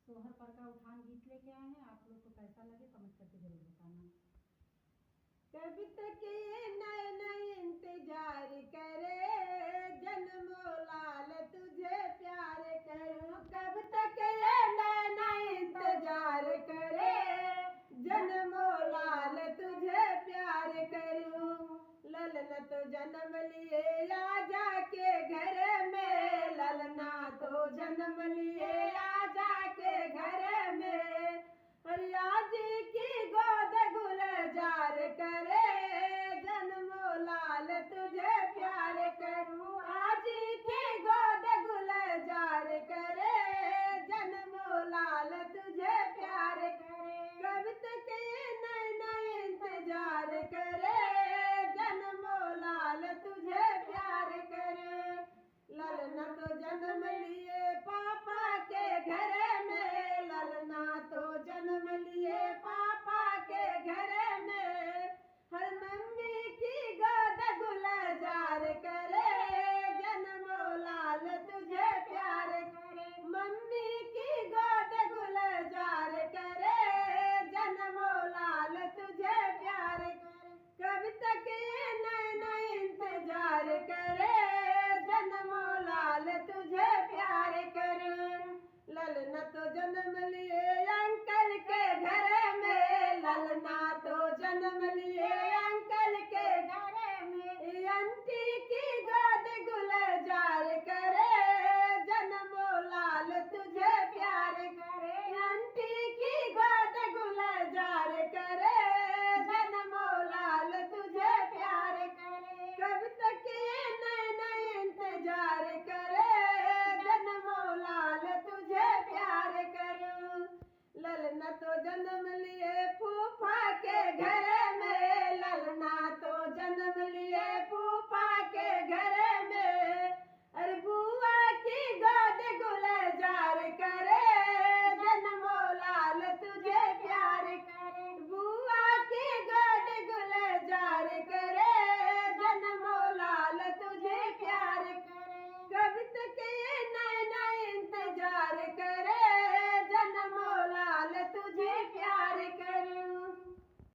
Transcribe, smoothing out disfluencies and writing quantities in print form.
सोहर पर का उठान गीत लेके आए हैं। आप लोग को कैसा लगे कमेंट करके जरूर बताना। कब तक ये नए नए इंतजार करे, जन्मों लाल तुझे प्यार करूं। कब तक ये नए नए इंतजार करे, जन्मों लाल तुझे प्यार करूं। ललना तो जन्म लिए आ जाके घर में, ललना तो जन्म लिए आ जाके घर में। हरिया जी की गोद गुलजार करे, जन्मों लाल तुझे प्यार करूं। आजी की गोद गुलजार करे, जन्मों लाल तुझे प्यार करे। कब तक ये नए नए इंतजार करे, जन्मों लाल तुझे प्यार करे। ललना तो जन्म लिए पापा के घर में, ललना तो जन्म लिए पापा के घर में। हर मम्मी की गोद गुलजार करे, जन्मों लाल तुझे प्यार करे। मम्मी की गोद गुलजार करे, जन्मों लाल तुझे प्यार करे। कब तक ये नए नए इंतजार करे, जन्मों लाल तुझे प्यार करे। ललना तो जन्म लिए अंकल के घर में, ललना